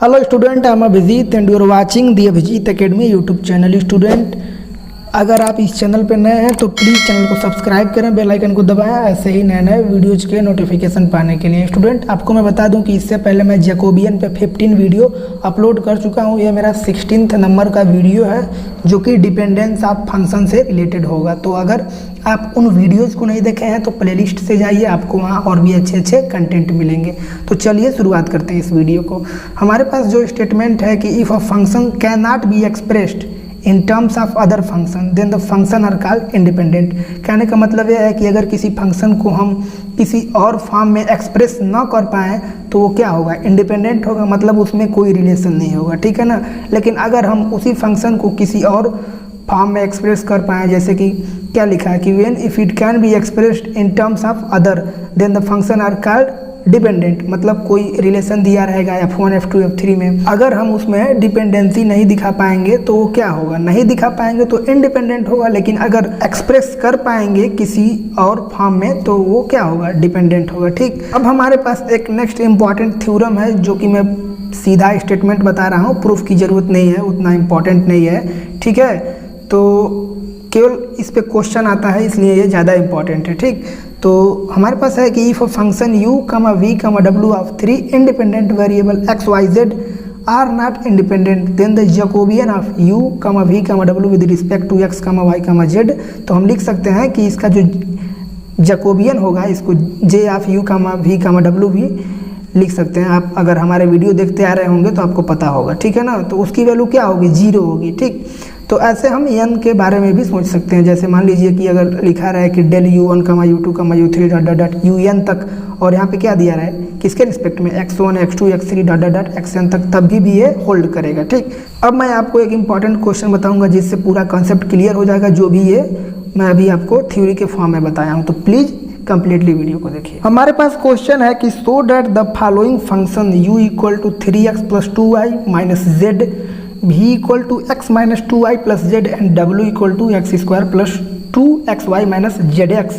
Hello student, I am Abhijit and you are watching the Abhijit Academy YouTube channel. Student अगर आप इस channel पर नए हैं तो प्लीज़ चैनल को सब्सक्राइब करें, बेल आइकन को दबाएं ऐसे ही नए नए वीडियोज़ के नोटिफिकेशन पाने के लिए। स्टूडेंट आपको मैं बता दूं कि इससे पहले मैं जैकोबियन पे 15 वीडियो अपलोड कर चुका हूं। ये मेरा 16th नंबर का वीडियो है जो कि डिपेंडेंस ऑफ फंक्शन से रिलेटेड होगा। तो अगर आप उन वीडियोज़ को नहीं देखे हैं तो प्लेलिस्ट से जाइए, आपको वहाँ और भी अच्छे अच्छे कंटेंट मिलेंगे। तो चलिए शुरुआत करते हैं इस वीडियो को। हमारे पास जो स्टेटमेंट है कि if a function can not be expressed in terms of other function then the function are called independent. कहने का मतलब यह है कि अगर किसी फंक्शन को हम किसी और फॉर्म में एक्सप्रेस ना कर पाएँ तो वो क्या होगा, इंडिपेंडेंट होगा, मतलब उसमें कोई रिलेशन नहीं होगा, ठीक है ना। लेकिन अगर हम उसी फंक्शन को किसी और फॉर्म में एक्सप्रेस कर पाएँ, जैसे कि क्या लिखा है कि when if it can be expressed in terms of other then the function are called dependent, मतलब कोई रिलेशन दिया रहेगा F1 F2 F3 में, अगर हम उसमें डिपेंडेंसी नहीं दिखा पाएंगे तो वो क्या होगा, नहीं दिखा पाएंगे तो इंडिपेंडेंट होगा। लेकिन अगर एक्सप्रेस कर पाएंगे किसी और फॉर्म में तो वो क्या होगा, डिपेंडेंट होगा, ठीक। अब हमारे पास एक नेक्स्ट इम्पॉर्टेंट थ्योरम है जो कि मैं सीधा स्टेटमेंट बता रहा हूँ, प्रूफ की ज़रूरत नहीं है, उतना इम्पॉर्टेंट नहीं है, ठीक है। तो केवल इस पे क्वेश्चन आता है इसलिए ये ज़्यादा इम्पॉर्टेंट है, ठीक। तो हमारे पास है कि if a function u, v, w of 3 independent variable x, y, z are not independent then the Jacobian of u, v, w with respect to x, y, z। तो हम लिख सकते हैं कि इसका जो जैकोबियन होगा इसको j of u, v, w भी लिख सकते हैं। आप अगर हमारे वीडियो देखते आ रहे होंगे तो आपको पता होगा, ठीक है ना। तो उसकी वैल्यू क्या होगी, 0 होगी, ठीक। तो ऐसे हम n के बारे में भी सोच सकते हैं। जैसे मान लीजिए कि अगर लिखा रहा है कि del u1, u2, u3 un तक, और यहाँ पे क्या दिया रहा है, किसके रिस्पेक्ट में, x1, x2, x3 xn तक, तब भी ये होल्ड करेगा, ठीक। अब मैं आपको एक इम्पॉर्टेंट क्वेश्चन बताऊंगा जिससे पूरा कॉन्सेप्ट क्लियर हो जाएगा, जो भी ये मैं अभी आपको थ्योरी के फॉर्म में बताया हूँ। तो प्लीज़ कंप्लीटली वीडियो को देखिए। हमारे पास क्वेश्चन है कि so that the following function u equal to 3x plus 2y minus z, v equal to x minus 2y plus z and w equal to x square plus 2xy minus zx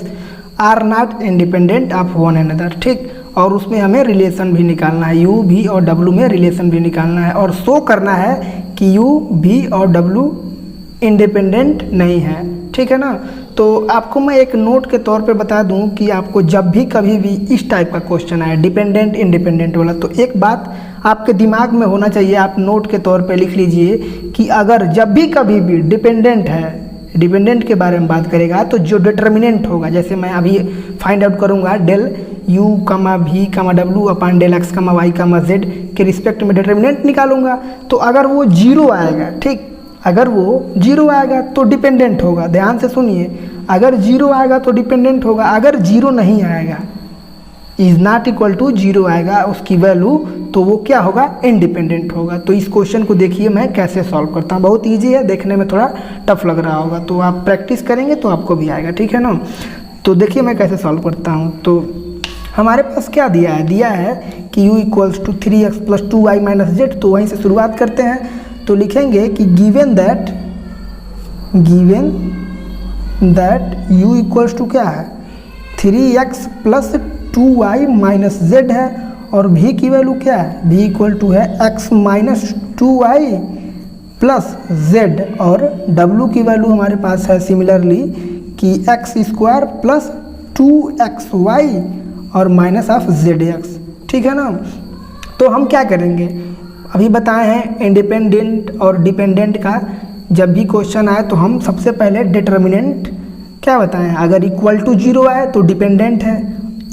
are not independent of one another, ठीक। और उसमें हमें relation भी निकालना है, u, v और w में relation भी निकालना है और शो करना है कि u, v और w इंडिपेंडेंट नहीं है, ठीक है ना। तो आपको मैं एक नोट के तौर पे बता दूं कि आपको जब भी कभी भी इस टाइप का क्वेश्चन आए डिपेंडेंट इंडिपेंडेंट वाला, तो एक बात आपके दिमाग में होना चाहिए, आप नोट के तौर पे लिख लीजिए कि अगर जब भी कभी भी डिपेंडेंट है, डिपेंडेंट के बारे में बात करेगा तो जो डिटर्मिनेंट होगा, जैसे मैं अभी फाइंड आउट करूँगा del u, v, w upon del x, y, z के रिस्पेक्ट में डिटर्मिनेंट निकालूंगा। तो अगर वो 0 आएगा, ठीक, अगर वो 0 आएगा तो डिपेंडेंट होगा। ध्यान से सुनिए, अगर 0 आएगा तो डिपेंडेंट होगा, अगर 0 नहीं आएगा, इज नॉट इक्वल टू 0 आएगा उसकी वैल्यू, तो वो क्या होगा, इंडिपेंडेंट होगा। तो इस क्वेश्चन को देखिए मैं कैसे सॉल्व करता हूँ, बहुत इजी है, देखने में थोड़ा टफ लग रहा होगा, तो आप प्रैक्टिस करेंगे तो आपको भी आएगा, ठीक है ना। तो देखिए मैं कैसे सॉल्व करता हूँ। तो हमारे पास क्या दिया है, दिया है कि u equals to 3x plus 2y minus z। तो वहीं से शुरुआत करते हैं। तो लिखेंगे कि given that u equals to क्या है, 3x plus 2y minus z है, और v की वैल्यू क्या है, v इक्वल टू है x minus 2y plus z, और w की वैल्यू हमारे पास है सिमिलरली कि x स्क्वायर प्लस 2xy और माइनस ऑफ zx, ठीक है ना। तो हम क्या करेंगे, अभी बताए हैं इंडिपेंडेंट और डिपेंडेंट का जब भी क्वेश्चन आए तो हम सबसे पहले डिटर्मिनेंट क्या बताएं, अगर इक्वल टू 0 आए तो डिपेंडेंट है,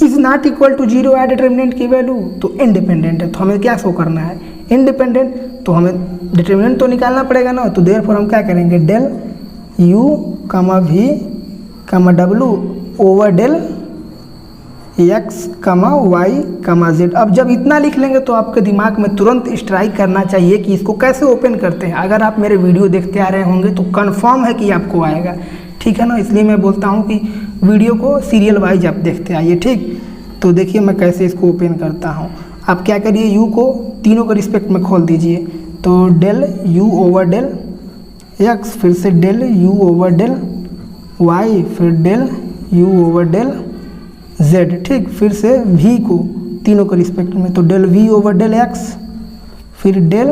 इज नॉट इक्वल टू 0 आए डिटर्मिनेंट की वैल्यू तो इंडिपेंडेंट है। तो हमें क्या शो करना है, इंडिपेंडेंट, तो हमें डिटर्मिनेंट तो निकालना पड़ेगा ना। तो देयरफॉर हम क्या करेंगे, del u, v, w over del x, y, z। अब जब इतना लिख लेंगे तो आपके दिमाग में तुरंत स्ट्राइक करना चाहिए कि इसको कैसे ओपन करते हैं। अगर आप मेरे वीडियो देखते आ रहे होंगे तो कंफर्म है कि आपको आएगा, ठीक है ना। इसलिए मैं बोलता हूँ कि वीडियो को सीरियल वाइज आप देखते आइए, ठीक। तो देखिए मैं कैसे इसको ओपन करता हूँ। आप क्या करिए, u को तीनों के रिस्पेक्ट में खोल दीजिए। तो del u over del x, फिर से del u over del y, फिर del u over del z, ठीक। फिर से v को तीनों के रिस्पेक्ट में, तो del v over del x, फिर del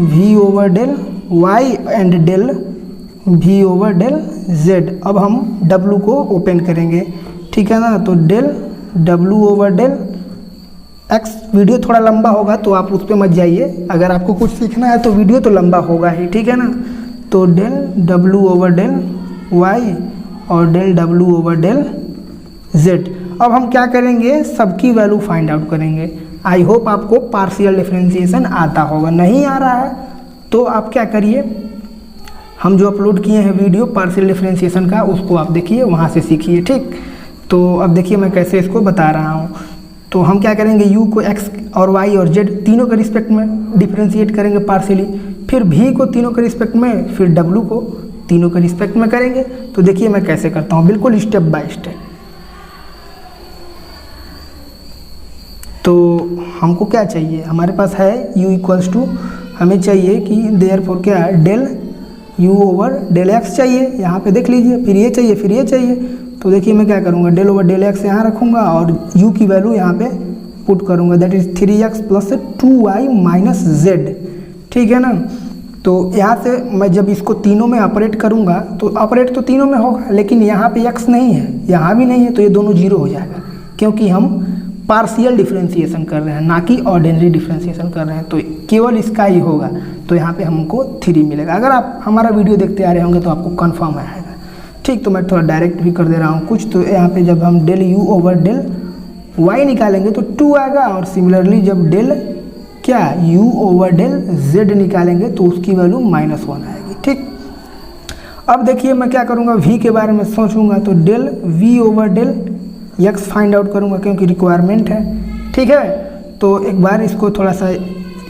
v over del y एंड डेल v ओवर डेल z। अब हम w को ओपन करेंगे, ठीक है ना। तो del w over del x। Video थोड़ा लंबा होगा तो आप उस पर मत जाइए, अगर आपको कुछ सीखना है तो वीडियो तो लंबा होगा ही, ठीक है ना। तो del w over del y और del w over del z। अब हम क्या करेंगे, सबकी वैल्यू फाइंड आउट करेंगे। आई होप आपको पार्शियल डिफरेंशिएशन आता होगा, नहीं आ रहा है तो आप क्या करिए, हम जो अपलोड किए हैं वीडियो पार्शियल डिफरेंशिएशन का, उसको आप देखिए, वहाँ से सीखिए, ठीक। तो अब देखिए मैं कैसे इसको बता रहा हूँ। तो हम क्या करेंगे, u को x और y और z तीनों के रिस्पेक्ट में डिफरेंशिएट करेंगे पार्शियली, फिर v को तीनों के रिस्पेक्ट में, फिर w को तीनों के रिस्पेक्ट में करेंगे। तो देखिए मैं कैसे करता हूँ, बिल्कुल स्टेप बाय स्टेप। तो हमको क्या चाहिए, हमारे पास है u इक्वल्स टू, हमें चाहिए कि देयरफॉर क्या है, del u over del x चाहिए, यहाँ पे देख लीजिए, फिर ये चाहिए, फिर ये चाहिए। तो देखिए मैं क्या करूँगा, डेल ओवर डेल x यहाँ रखूँगा और u की वैल्यू यहाँ पे पुट करूँगा, that is 3x plus 2y minus z, ठीक है ना। तो यहाँ से मैं जब इसको तीनों में ऑपरेट करूँगा तो ऑपरेट तो तीनों में होगा, लेकिन यहाँ पे x नहीं है, यहाँ भी नहीं है, तो ये दोनों जीरो हो जाएगा, क्योंकि हम पार्शियल डिफरेंशिएशन कर रहे हैं, ना कि ऑर्डिनरी डिफरेंशिएशन कर रहे हैं। तो केवल इसका ही होगा, तो यहाँ पे हमको 3 मिलेगा। अगर आप हमारा वीडियो देखते आ रहे होंगे तो आपको कन्फर्म आएगा, ठीक। तो मैं थोड़ा डायरेक्ट भी कर दे रहा हूँ कुछ। तो यहाँ पे जब हम del u over del y निकालेंगे तो 2 आएगा, और सिमिलरली जब डेल क्या u ओवर डेल z निकालेंगे तो उसकी वैल्यू -1 आएगी, ठीक। अब देखिए मैं क्या करूँगा, v के बारे में सोचूंगा तो del v over del x find out करूँगा, क्योंकि रिक्वायरमेंट है, ठीक है। तो एक बार इसको थोड़ा सा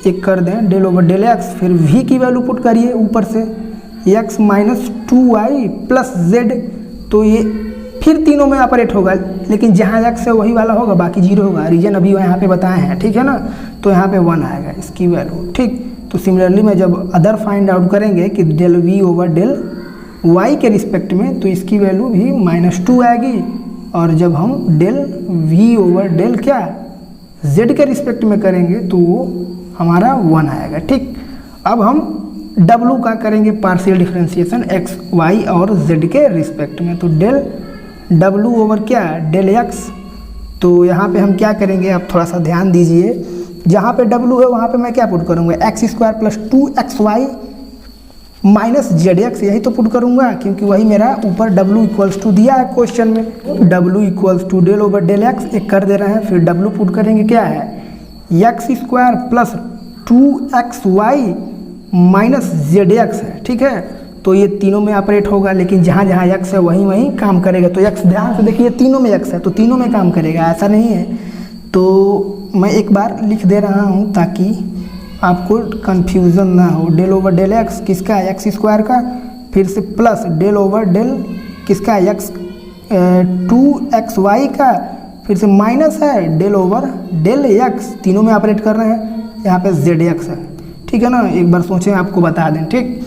एक कर दें, डेल ओवर डेल x, फिर v की वैल्यू पुट करिए ऊपर से, x minus 2y plus z। तो ये फिर तीनों में ऑपरेट होगा, लेकिन जहाँ x है वही वाला होगा, बाकी जीरो होगा। रीजन अभी यहाँ पे बताए हैं, ठीक है ना। तो यहाँ पे 1 आएगा इसकी वैल्यू, ठीक। तो सिमिलरली में जब अदर फाइंड आउट करेंगे कि del v over del y के रिस्पेक्ट में, तो इसकी वैल्यू भी -2 आएगी। और जब हम डेल v ओवर डेल क्या z के रिस्पेक्ट में करेंगे तो वो हमारा 1 आएगा, ठीक। अब हम w का करेंगे पार्शियल डिफरेंशिएशन x y और z के रिस्पेक्ट में। तो डेल w ओवर क्या डेल x। तो यहाँ पे हम क्या करेंगे, आप थोड़ा सा ध्यान दीजिए, जहाँ पे w है वहाँ पे मैं क्या पुट करूँगा, x² plus 2xy minus ZX, यही तो पुट करूँगा, क्योंकि वही मेरा ऊपर w इक्वल्स टू दिया है क्वेश्चन में। w equals to del over del x एक कर दे रहे हैं, फिर w पुट करेंगे क्या है, x² plus 2xy minus ZX है, ठीक है। तो ये तीनों में ऑपरेट होगा, लेकिन जहाँ जहाँ x है वहीं वहीं काम करेगा। तो x ध्यान से देखिए, तीनों में x है तो तीनों में काम करेगा, ऐसा नहीं है। तो मैं एक बार लिख दे रहा हूँ ताकि आपको कन्फ्यूज़न ना हो। डेल ओवर डेल x किसका है, x² का, फिर से प्लस डेल ओवर डेल किसका है, 2xy का, फिर से माइनस है डेल ओवर डेल x, तीनों में ऑपरेट कर रहे हैं, यहाँ पे ZX है, ठीक है ना। एक बार सोचें, आपको बता दें, ठीक।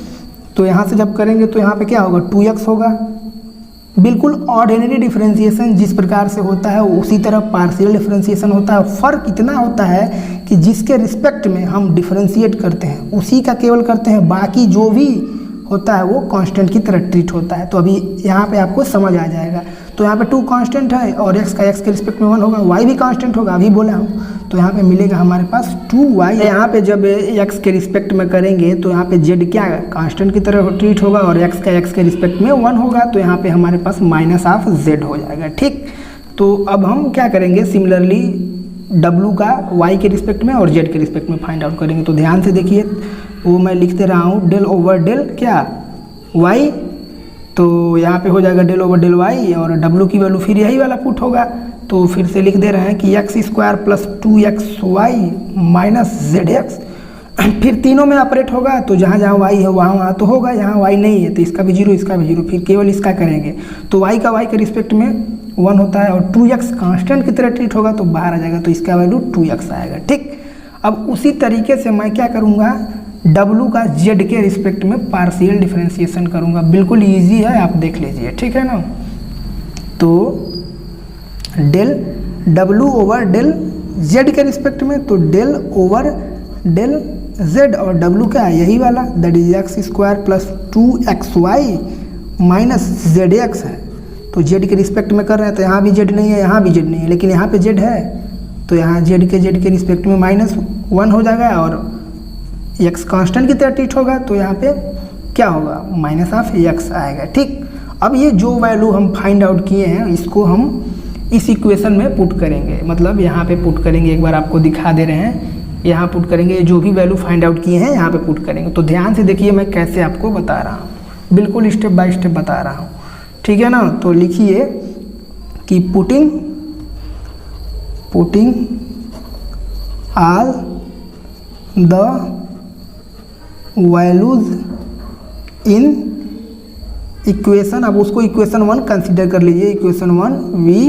तो यहाँ से जब करेंगे तो यहाँ पे क्या होगा, 2x होगा। बिल्कुल ऑर्डिनरी डिफरेंशिएशन जिस प्रकार से होता है उसी तरह पार्शियल डिफरेंशिएशन होता है। फ़र्क इतना होता है कि जिसके रिस्पेक्ट में हम डिफरेंशिएट करते हैं उसी का केवल करते हैं, बाकी जो भी होता है वो कांस्टेंट की तरह ट्रीट होता है। तो अभी यहाँ पे आपको समझ आ जाएगा। तो यहाँ पे 2 कांस्टेंट है और x का x के रिस्पेक्ट में 1 होगा, y भी कांस्टेंट होगा, अभी बोला हूँ। तो यहाँ पे मिलेगा हमारे पास 2y। यहाँ पे जब x के रिस्पेक्ट में करेंगे तो यहाँ पे z क्या कांस्टेंट की तरह ट्रीट होगा और x का x के रिस्पेक्ट में 1 होगा, तो यहाँ पे हमारे पास -z हो जाएगा, ठीक। तो अब हम क्या करेंगे, सिमिलरली w का y के रिस्पेक्ट में और z के रिस्पेक्ट में फाइंड आउट करेंगे। तो ध्यान से देखिए, वो मैं लिखते रहा हूँ, डेल ओवर डेल क्या y, तो यहाँ पे हो जाएगा डेल ओवर डेल y, और w की वैल्यू फिर यही वाला पुट होगा। तो फिर से लिख दे रहे हैं कि x² plus 2xy minus ZX, फिर तीनों में ऑपरेट होगा। तो जहाँ जहाँ y है वहाँ वहाँ तो होगा, यहाँ y नहीं है तो इसका भी 0, इसका भी 0, फिर केवल इसका करेंगे। तो y का y के रिस्पेक्ट में 1 होता है और 2x कांस्टेंट की तरह ट्रीट होगा तो बाहर आ जाएगा, तो इसका वैल्यू 2x आएगा, ठीक। अब उसी तरीके से मैं क्या करूँगा, w का z के रिस्पेक्ट में पार्शियल डिफरेंशिएशन करूँगा। बिल्कुल ईजी है, आप देख लीजिए, ठीक है ना। तो del w over del z के रिस्पेक्ट में, तो डेल ओवर डेल z और w क्या है, यही वाला, that is x square plus 2xy minus zx है। तो z के रिस्पेक्ट में कर रहे हैं तो यहाँ भी z नहीं है, यहाँ भी z नहीं है, लेकिन यहाँ पे z है तो यहाँ z के रिस्पेक्ट में -1 हो जाएगा और x कांस्टेंट की तरह ट्रीट होगा तो यहाँ पे क्या होगा, -(x) आएगा। ठीक, अब ये जो वैल्यू हम फाइंड आउट किए हैं इसको हम इस इक्वेशन में पुट करेंगे, मतलब यहाँ पे पुट करेंगे। एक बार आपको दिखा दे रहे हैं, यहाँ पुट करेंगे, जो भी वैल्यू फाइंड आउट किए हैं यहाँ पे पुट करेंगे। तो ध्यान से देखिए मैं कैसे आपको बता रहा हूँ, बिल्कुल स्टेप बाय स्टेप बता रहा हूँ, ठीक है ना। तो लिखिए कि putting all the values in equation, अब उसको इक्वेशन 1 कंसीडर कर लीजिए, इक्वेशन 1 वी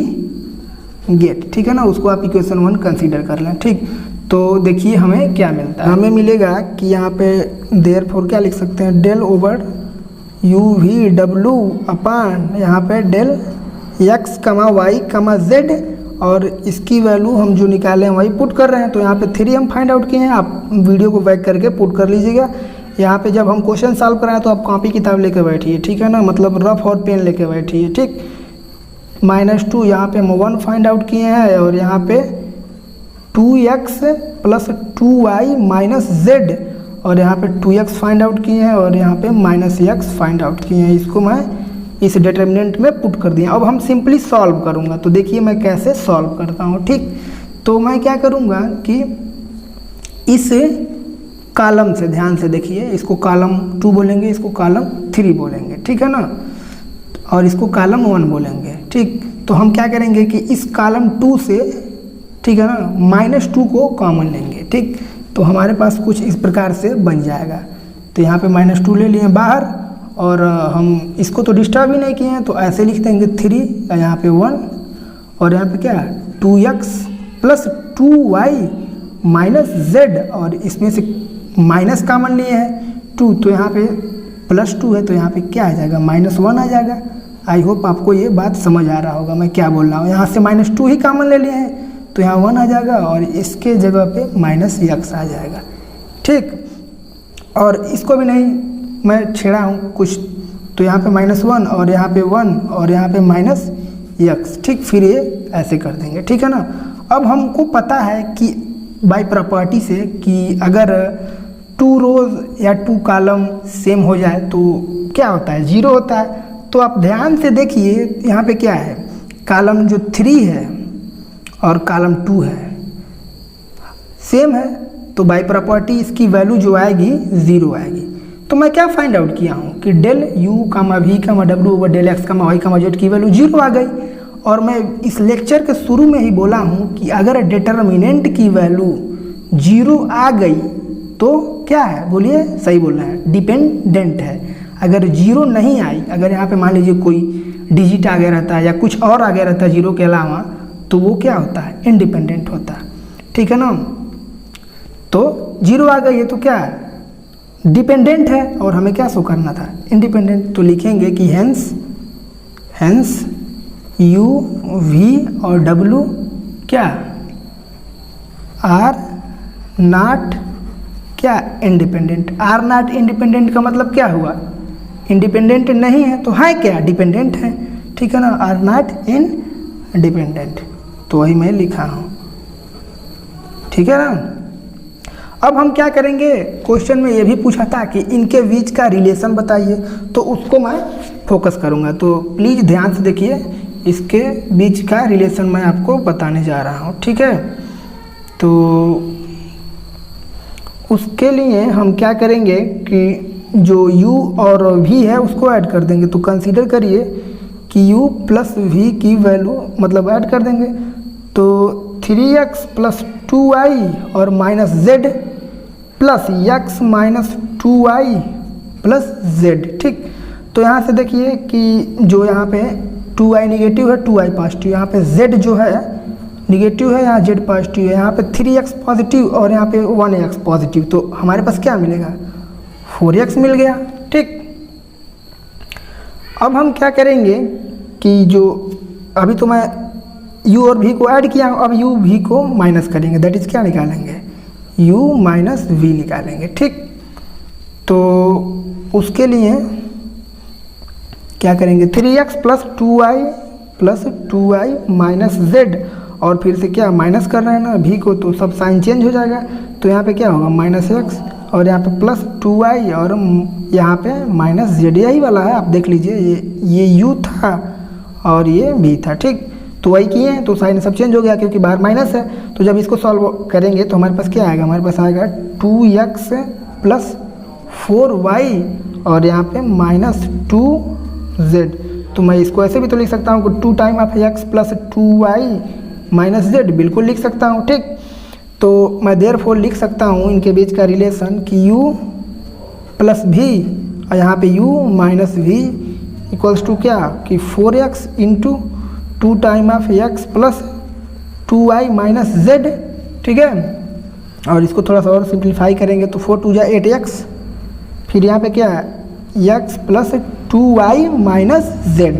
गेट, ठीक है ना, उसको आप इक्वेशन 1 कंसीडर कर लें। ठीक, तो देखिए हमें क्या मिलता है, हमें मिलेगा कि यहाँ पे देयरफॉर क्या लिख सकते हैं, डेल ओवर यू वी डब्ल्यू अपान यहाँ पे del x comma y comma z, और इसकी वैल्यू हम जो निकाले हैं वही पुट कर रहे हैं। तो यहाँ पे 3 हम फाइंड आउट किए हैं, आप वीडियो को बैक करके पुट कर लीजिएगा। यहाँ पे जब हम क्वेश्चन सॉल्व कराएं तो आप कॉपी किताब लेके बैठिए, ठीक है ना, मतलब रफ और पेन लेके बैठिए। ठीक, -2 यहाँ पे हम 1 फाइंड आउट किए हैं और यहाँ पे 2x plus 2y minus z, और यहाँ पे 2x फाइंड आउट किए हैं और यहाँ पे -x फाइंड आउट किए हैं। इसको मैं इस डिटर्मिनेंट में पुट कर दिया। अब हम सिंपली सॉल्व करूँगा, तो देखिए मैं कैसे सॉल्व करता हूँ। ठीक, तो मैं क्या करूँगा कि इस कॉलम से, ध्यान से देखिए, इसको कॉलम 2 बोलेंगे, इसको कॉलम 3 बोलेंगे, ठीक है ना, और इसको कॉलम 1 बोलेंगे। ठीक, तो हम क्या करेंगे कि इस कॉलम 2 से, ठीक है ना, -2 को कॉमन लेंगे। ठीक, तो हमारे पास कुछ इस प्रकार से बन जाएगा। तो यहाँ पे -2 ले लिए बाहर और हम इसको तो डिस्टर्ब ही नहीं किए हैं, तो ऐसे लिख देंगे 3, यहाँ पे 1 और यहाँ पे क्या 2x plus 2y minus z, और इसमें से माइनस कॉमन लिए हैं 2, तो यहाँ पे +2 है तो यहाँ पे क्या आ जाएगा, -1 आ जाएगा। आई होप आपको ये बात समझ आ रहा होगा मैं क्या बोल रहा हूँ। यहाँ से -2 ही कॉमन ले लिए हैं तो यहाँ 1 आ जाएगा और इसके जगह पे -x आ जाएगा। ठीक, और इसको भी नहीं मैं छेड़ा हूँ कुछ, तो यहाँ पे -1 और यहाँ पे 1 और यहाँ पे -x। ठीक, फिर ये ऐसे कर देंगे, ठीक है ना। अब हमको पता है कि बाय प्रॉपर्टी से कि अगर 2 रोज या 2 कॉलम सेम हो जाए तो क्या होता है, 0 होता है। तो आप ध्यान से देखिए यहाँ पे क्या है, कॉलम जो 3 है और कॉलम 2 है सेम है, तो बाय प्रॉपर्टी इसकी वैल्यू जो आएगी 0 आएगी। तो मैं क्या फाइंड आउट किया हूँ कि डेल u कामा v कामा w ओवर डेल x कामा y कामा z की वैल्यू 0 आ गई। और मैं इस लेक्चर के शुरू में ही बोला हूँ कि अगर डिटर्मिनेंट की वैल्यू 0 आ गई तो क्या है, बोलिए, सही बोल रहे हैं, डिपेंडेंट है। अगर 0 नहीं आई, अगर यहाँ पे मान लीजिए कोई डिजिट आ गया रहता है या कुछ और आ गया रहता है 0 के अलावा, तो वो क्या होता है, इंडिपेंडेंट होता है, ठीक है ना। तो 0 आ गई है तो क्या है, डिपेंडेंट है, और हमें क्या शो करना था, इंडिपेंडेंट। तो लिखेंगे कि हेंस u v और w क्या आर नॉट क्या इंडिपेंडेंट। आर नॉट इंडिपेंडेंट का मतलब क्या हुआ, इंडिपेंडेंट नहीं है, तो है क्या, डिपेंडेंट है, ठीक है ना। आर नॉट इंडिपेंडेंट, तो वही मैं लिखा हूँ, ठीक है ना। अब हम क्या करेंगे, क्वेश्चन में ये भी पूछा था कि इनके बीच का रिलेशन बताइए, तो उसको मैं फोकस करूँगा। तो प्लीज़ ध्यान से देखिए, इसके बीच का रिलेशन मैं आपको बताने जा रहा हूँ, ठीक है। तो उसके लिए हम क्या करेंगे कि जो u और v है उसको ऐड कर देंगे। तो कंसीडर करिए कि u प्लस v की वैल्यू मतलब ऐड कर देंगे, तो 3x प्लस 2y और minus z plus x minus 2y plus z। ठीक, तो यहाँ से देखिए कि जो यहाँ पे 2y निगेटिव है, 2y पॉजिटिव, यहाँ पे z जो है निगेटिव है, यहाँ z पॉजिटिव है, यहाँ पे 3x पॉजिटिव और यहाँ पे 1x पॉजिटिव, तो हमारे पास क्या मिलेगा, 4x मिल गया। ठीक, अब हम क्या करेंगे कि जो अभी तो मैं u और v को ऐड किया, अब u v को माइनस करेंगे, दैट इज क्या निकालेंगे, u माइनस वी निकालेंगे। ठीक, तो उसके लिए क्या करेंगे 3x plus 2y minus Z, और फिर से क्या माइनस कर रहे हैं ना v को, तो सब साइन चेंज हो जाएगा। तो यहाँ पे क्या होगा माइनस एक्स, और यहाँ पे प्लस 2y, और यहाँ पे माइनस जेड, यही वाला है आप देख लीजिए। ये u था और ये v था। ठीक, तो वही किए हैं तो साइन सब चेंज हो गया क्योंकि बाहर माइनस है। तो जब इसको सॉल्व करेंगे तो हमारे पास क्या आएगा, हमारे पास आएगा 2x प्लस 4y और यहाँ पे माइनस 2z। तो मैं इसको ऐसे भी तो लिख सकता हूँ कि 2 time of x plus 2y minus z, बिल्कुल लिख सकता हूँ। ठीक, तो मैं देयरफॉर लिख सकता हूँ इनके बीच का रिलेशन कि u प्लस v और यहाँ पे u minus v equals to क्या कि 4x into 2 time of x plus 2y minus z। ठीक है, और इसको थोड़ा सा और सिंप्लीफाई करेंगे तो 4 2 जा 8x, फिर यहाँ पे क्या है x plus 2y minus z।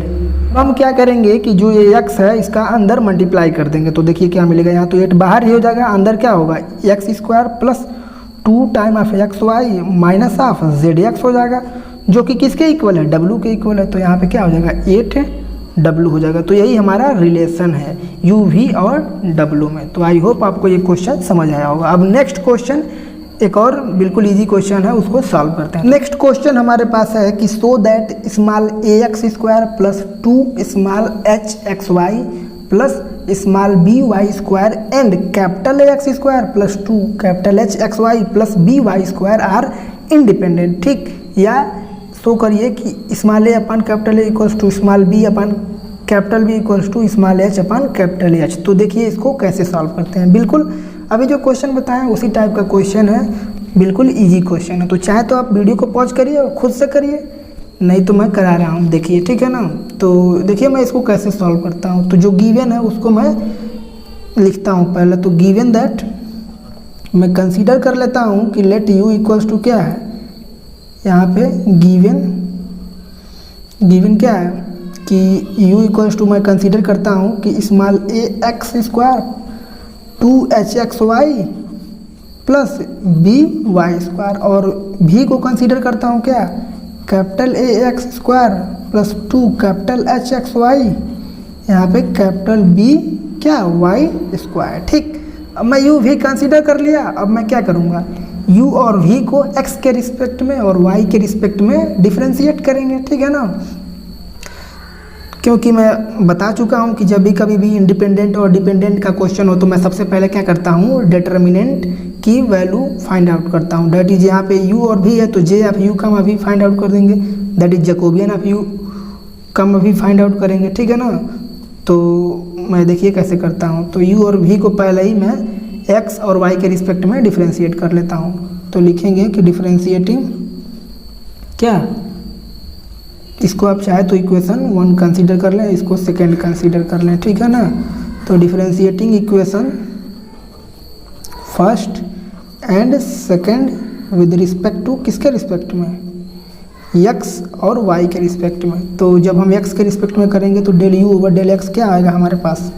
हम क्या करेंगे कि जो ये x है इसका अंदर मल्टीप्लाई कर देंगे, तो देखिए क्या मिलेगा, यहाँ तो 8 बाहर ही हो जाएगा, अंदर क्या होगा x square plus 2 time of x y minus of z x हो जाएगा, जो कि किसके इक्वल है w के इक्वल है। तो यहाँ पे क्या हो जाएगा 8w हो जाएगा। तो यही हमारा रिलेशन है u v और w में। तो आई होप आपको ये क्वेश्चन समझ आया होगा। अब नेक्स्ट क्वेश्चन एक और बिल्कुल इजी क्वेश्चन है, उसको सॉल्व करते हैं। नेक्स्ट क्वेश्चन हमारे पास है कि so that small a x square plus 2 small h x y plus small b y square and capital A x square plus 2 capital H x y plus b y square are independent. ठीक, या show करिए कि small a upon capital A equals to small b upon capital B equals to small h upon capital H. तो देखिए इसको कैसे solve करते हैं। बिल्कुल अभी जो क्वेश्चन बताएं उसी टाइप का क्वेश्चन है, बिल्कुल इजी क्वेश्चन है। तो चाहे तो आप वीडियो को पॉज करिए और खुद से करिए, नहीं तो मैं करा रहा हूँ, देखिए। ठीक है ना, तो देखिए मैं इसको कैसे सॉल्व करता हूँ। तो जो गिवन है उसको मैं लिखता हूँ पहले। तो गिवन दैट मैं कंसीडर कर लेता हूँ कि लेट यू इक्वल्स टू क्या है, यहाँ पे गिवन क्या है कि u इक्वल्स टू मैं कंसीडर करता हूँ कि small a x square 2hxy plus b y square, और v को कंसीडर करता हूँ क्या capital A x square plus 2 capital H x y, यहाँ पे कैपिटल बी क्या वाई स्क्वायर। ठीक, अब मैं u v कंसीडर कर लिया। अब मैं क्या करूँगा, u और v को x के रिस्पेक्ट में और y के रिस्पेक्ट में डिफ्रेंशिएट करेंगे। ठीक है ना, क्योंकि मैं बता चुका हूं कि जब भी कभी भी इंडिपेंडेंट और डिपेंडेंट का क्वेश्चन हो तो मैं सबसे पहले क्या करता हूं, डिटर्मिनेंट की वैल्यू फाइंड आउट करता हूं। दैट इज यहाँ पे u और v है तो j of u cum v find out कर देंगे, that is Jacobian of u cum v find out करेंगे। ठीक है ना, तो मैं देखिए कैसे करता हूँ। तो u और v को पहले ही मैं x और y के रिस्पेक्ट में डिफ्रेंशिएट कर लेता हूँ। तो लिखेंगे कि डिफ्रेंशिएटिंग क्या, इसको आप चाहे तो इक्वेशन 1 कंसीडर कर लें, इसको सेकेंड कंसीडर कर लें। ठीक है ना, तो differentiating equation first and second with respect to किसके रिस्पेक्ट में, x और y के रिस्पेक्ट में। तो जब हम x के रिस्पेक्ट में करेंगे तो del u over del x क्या आएगा हमारे पास,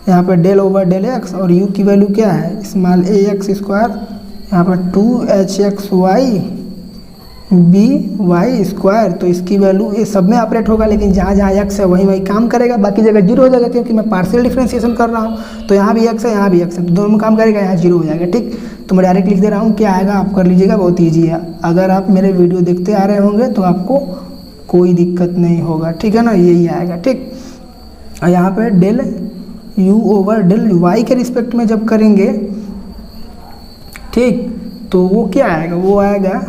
यहाँ पर डेल ओवर डेल x, और u की वैल्यू क्या है स्मॉल ए एक्स स्क्वायर, यहाँ पर 2hxy बी वाई स्क्वायर। तो इसकी वैल्यू ये सब में ऑपरेट होगा, लेकिन जहाँ जहाँ x है वहीं काम करेगा, बाकी जगह जीरो हो जाएगा क्योंकि मैं पार्शियल डिफरेंशिएशन कर रहा हूँ। तो यहाँ भी x है यहाँ भी x है, तो दोनों में काम करेगा, यहाँ जीरो हो जाएगा। ठीक, तो मैं डायरेक्ट लिख दे रहा हूँ, क्या आएगा आप कर लीजिएगा, बहुत ईजी है। अगर आप मेरे वीडियो देखते आ रहे होंगे तो आपको कोई दिक्कत नहीं होगा। ठीक है ना, यही आएगा। ठीक, और यहाँ पर del u over del y के रिस्पेक्ट में जब करेंगे, ठीक, तो वो क्या आएगा, वो आएगा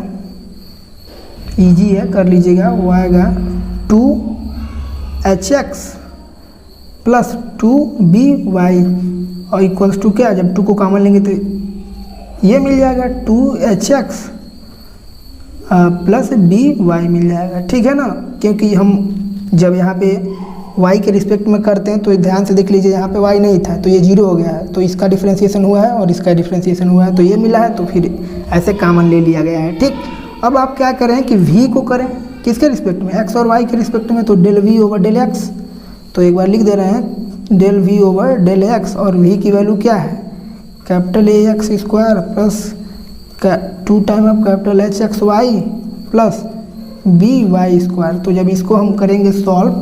इजी है कर लीजिएगा, वो आएगा 2hx प्लस 2by और इक्वल्स टू क्या, जब 2 को कॉमन लेंगे तो ये मिल जाएगा 2hx प्लस by मिल जाएगा। ठीक है ना, क्योंकि हम जब यहाँ पे y के रिस्पेक्ट में करते हैं तो ध्यान से देख लीजिए, यहाँ पे y नहीं था तो ये जीरो हो गया है, तो इसका डिफरेंशिएशन हुआ है और इसका डिफरेंशिएशन हुआ है तो ये मिला है, तो फिर ऐसे कॉमन ले लिया गया है। ठीक, अब आप क्या करें कि v को करें किसके रिस्पेक्ट में, x और y के रिस्पेक्ट में, तो del v over del x। तो एक बार लिख दे रहे हैं del v over del x, और v की वैल्यू क्या है capital A x square plus 2 time of capital H x y plus b y square. तो जब इसको हम करेंगे सॉल्व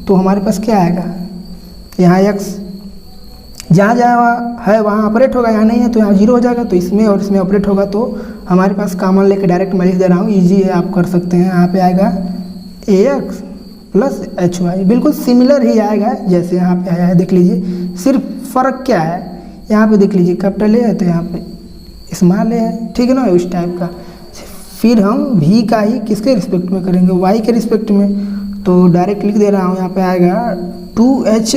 तो हमारे पास क्या आएगा, यहाँ एक्स जहाँ जहाँ है वहाँ ऑपरेट होगा, यहाँ नहीं है तो यहाँ 0 हो जाएगा। तो इसमें और इसमें ऑपरेट होगा तो हमारे पास कॉमन लेके डायरेक्ट मैं लिख दे रहा हूँ, ईजी है आप कर सकते हैं। यहाँ पे आएगा ए एक्स प्लस एच वाई, बिल्कुल सिमिलर ही आएगा जैसे यहाँ पे आया है, देख लीजिए। सिर्फ फ़र्क क्या है, यहाँ पे देख लीजिए कैपिटल ए है तो यहाँ पे स्मॉल ए है, ठीक है ना, उस टाइप का। फिर हम भी का ही किसके रिस्पेक्ट में करेंगे, वाई के रिस्पेक्ट में। तो डायरेक्ट लिख दे रहा हूँ, यहाँ पे आएगा 2h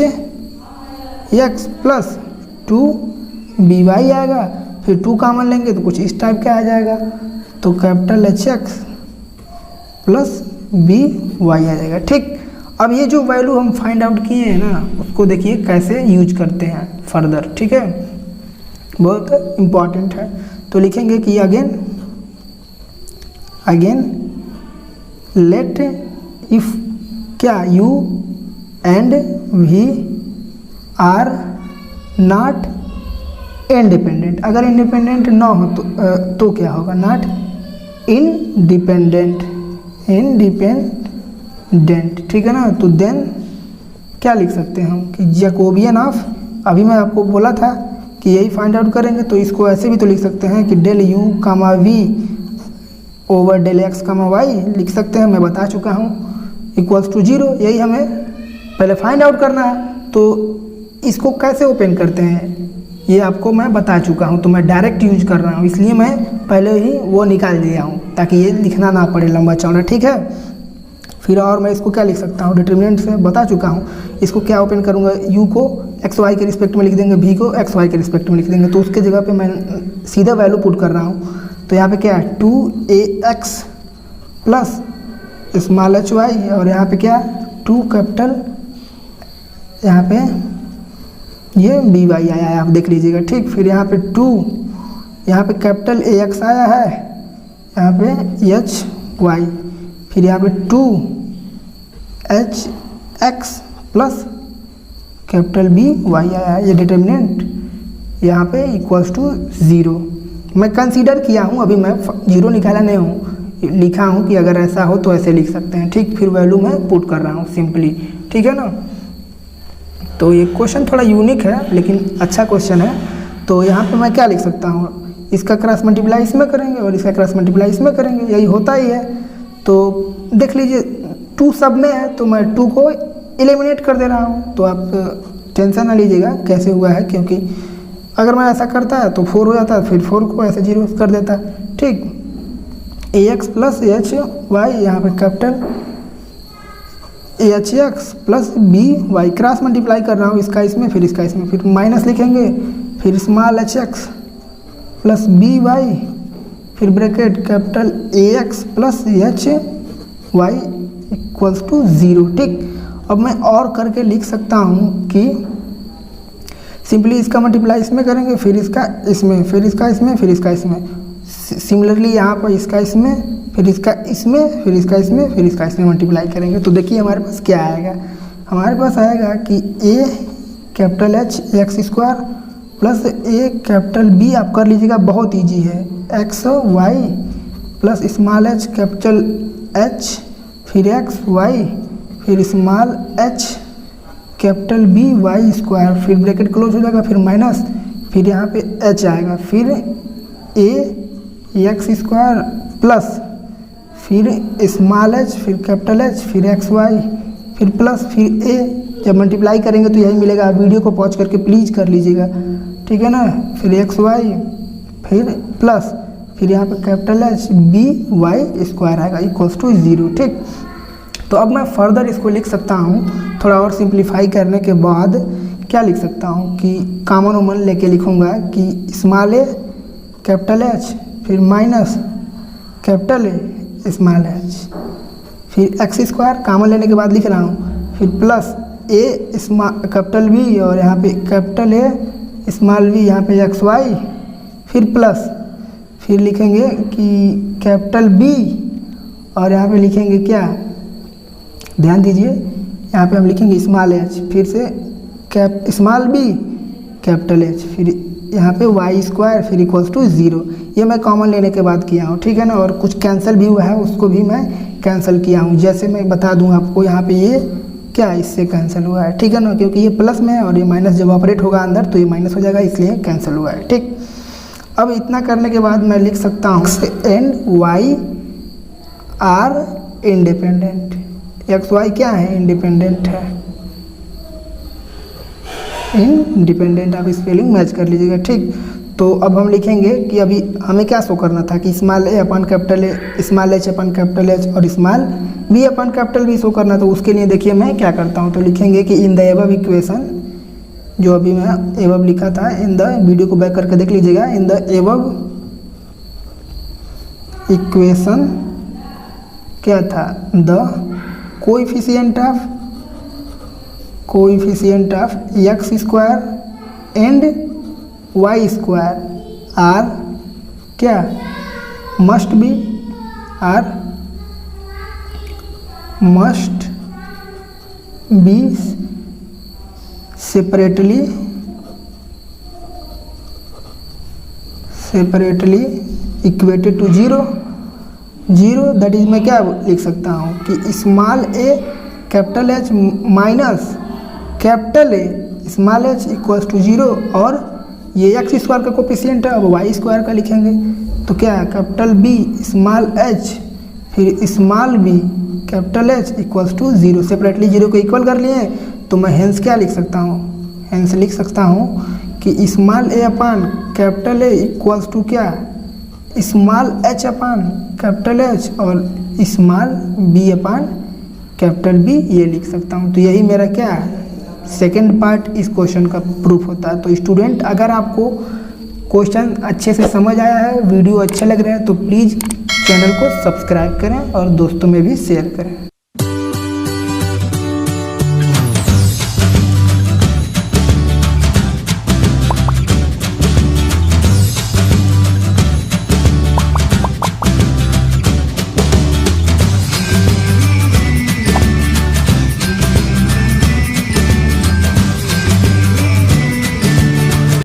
एक्स प्लस 2by आएगा। फिर 2 कॉमन लेंगे तो कुछ इस टाइप का आ जाएगा, तो capital H x plus b y आ जाएगा, ठीक। अब ये जो वैल्यू हम फाइंड आउट किए हैं ना, उसको देखिए कैसे यूज करते हैं फर्दर, ठीक है, बहुत इम्पॉर्टेंट है। तो लिखेंगे कि अगेन लेट इफ क्या u and v are not independent. अगर इंडिपेंडेंट ना हो तो क्या होगा, नॉट इंडिपेंडेंट, ठीक है ना। तो देन क्या लिख सकते हैं हम कि जैकोबियन ऑफ, अभी मैं आपको बोला था कि यही फाइंड आउट करेंगे, तो इसको ऐसे भी तो लिख सकते हैं कि डेल u कामा v over del x comma y लिख सकते हैं, मैं बता चुका हूँ, इक्वल्स टू 0। यही हमें पहले फाइंड आउट करना है। तो इसको कैसे ओपन करते हैं ये आपको मैं बता चुका हूँ, तो मैं डायरेक्ट यूज कर रहा हूँ, इसलिए मैं पहले ही वो निकाल दिया हूँ ताकि ये लिखना ना पड़े लंबा चौड़ा, ठीक है। फिर और मैं इसको क्या लिख सकता हूँ, डिटरमिनेंट से बता चुका हूँ। इसको क्या ओपन करूँगा, u को एक्स वाई के रिस्पेक्ट में लिख देंगे, v को एक्स वाई के रिस्पेक्ट में लिख देंगे। तो उसके जगह पे मैं सीधा वैल्यू पुट कर रहा हूँ। तो यहाँ पे क्या है 2ax plus small H Y, और यहाँ पे क्या 2 कैपिटल, यहाँ पे ये बी वाई आया है, आप देख लीजिएगा, ठीक। फिर यहाँ पे 2, यहाँ पे कैपिटल ए एक्स आया है, यहाँ पे एच वाई, फिर यहाँ पे 2h x plus capital B y आया है, ये डिटर्मिनेंट यहाँ पे इक्वल्स टू 0। मैं कंसीडर किया हूँ, अभी मैं 0 निकाला नहीं हूँ, लिखा हूँ कि अगर ऐसा हो तो ऐसे लिख सकते हैं, ठीक। फिर वैल्यू मैं पुट कर रहा हूँ सिंपली, ठीक है ना। तो ये क्वेश्चन थोड़ा यूनिक है लेकिन अच्छा क्वेश्चन है। तो यहाँ पे मैं क्या लिख सकता हूँ, इसका क्रॉस मल्टीप्लाई इसमें करेंगे और इसका क्रॉस मल्टीप्लाई इसमें करेंगे, यही होता ही है। तो देख लीजिए 2 सब में है तो मैं 2 को एलिमिनेट कर दे रहा हूँ। तो आप टेंशन ना लीजिएगा कैसे हुआ है, क्योंकि अगर मैं ऐसा करता है तो 4 हो जाता, फिर 4 को ऐसे 0 कर देता, ठीक। A x plus h y, यहाँ पे capital H x plus b y, cross multiply कर रहा हूँ, इसका इसमें फिर इसका इसमें, फिर माइनस लिखेंगे, फिर small h x plus b y, फिर bracket capital A x plus h y equals to 0, ठीक। अब मैं और करके लिख सकता हूँ कि सिंपली इसका मल्टीप्लाई इसमें करेंगे, फिर इसका इसमें, फिर इसका इसमें, फिर इसका इसमें, सिमिलरली यहाँ पर इसका इसमें, फिर इसका इसमें, फिर इसका इसमें, फिर इसका इसमें मल्टीप्लाई करेंगे। तो देखिए हमारे पास क्या आएगा, हमारे पास आएगा कि a capital H x square plus a capital B, आप कर लीजिएगा, बहुत इजी है, x y plus small h capital H, फिर एक्स वाई, फिर small h capital B y square, फिर ब्रैकेट क्लोज हो जाएगा, फिर माइनस, फिर यहाँ पे h आएगा, फिर a एक्स स्क्वायर प्लस फिर स्मॉल h, फिर कैपिटल H, फिर एक्स वाई, फिर प्लस, फिर a। जब मल्टीप्लाई करेंगे तो यही मिलेगा, आप वीडियो को पॉज करके प्लीज़ कर लीजिएगा, ठीक है ना। फिर एक्स वाई, फिर प्लस, फिर यहाँ पे capital H b y square आएगा इक्वल्स टू 0, ठीक। तो अब मैं फर्दर इसको लिख सकता हूँ, थोड़ा और सिंप्लीफाई करने के बाद क्या लिख सकता हूँ कि कॉमन उमन लेके लिखूँगा कि स्मॉल ए कैपिटल H, फिर minus capital A small h, फिर एक्स स्क्वायर कॉमन लेने के बाद लिख रहा हूँ, फिर प्लस ए कैपिटल बी, और यहाँ पे कैपिटल ए स्मॉल वी, यहाँ पे एक्स वाई, फिर प्लस, फिर लिखेंगे कि कैपिटल बी, और यहाँ पे लिखेंगे क्या, ध्यान दीजिए, यहाँ पे हम लिखेंगे स्मॉल h, फिर से स्मॉल बी कैपिटल H, फिर यहाँ पे वाई स्क्वायर फिर इक्वल्स टू 0, ये मैं कॉमन लेने के बाद किया हूँ, ठीक है ना। और कुछ कैंसिल भी हुआ है, उसको भी मैं कैंसिल किया हूँ। जैसे मैं बता दूँ आपको, यहाँ पे ये क्या इससे कैंसिल हुआ है, ठीक है ना, क्योंकि ये प्लस में है और ये माइनस जब ऑपरेट होगा अंदर तो ये माइनस हो जाएगा, इसलिए कैंसिल हुआ है, ठीक। अब इतना करने के बाद मैं लिख सकता हूँ and y are independent. X y क्या है, इंडिपेंडेंट है, इंडिपेंडेंट। आप स्पेलिंग मैच कर लीजिएगा, ठीक। तो अब हम लिखेंगे कि अभी हमें क्या शो करना था कि small a upon capital A, small h upon capital H और small b upon capital B show करना। तो उसके लिए देखिए मैं क्या करता हूँ, तो लिखेंगे कि इन द एबव इक्वेशन, जो अभी मैं एबव लिखा था, इन द, वीडियो को बैक करके देख लीजिएगा, इन द एबव इक्वेशन क्या था, the coefficient of x square and y square are क्या must be separately equated to 0। That is मैं क्या लिख सकता हूँ कि small a capital H minus capital A small h equals to 0, और ये एक्स स्क्वायर का कोएफिशिएंट है, अब वाई स्क्वायर का लिखेंगे तो क्या है, कैपिटल बी स्मॉल एच फिर small b capital H equals to 0। Separately 0 को इक्वल कर लिए तो मैं हेंस क्या लिख सकता हूँ, हेंस लिख सकता हूँ कि small a upon capital A equals to क्या, small h upon capital H और small b upon capital B, ये लिख सकता हूँ। तो यही मेरा क्या है, सेकेंड पार्ट इस क्वेश्चन का प्रूफ होता है। तो स्टूडेंट, अगर आपको क्वेश्चन अच्छे से समझ आया है, वीडियो अच्छे लग रहे हैं, तो प्लीज़ चैनल को सब्सक्राइब करें और दोस्तों में भी शेयर करें।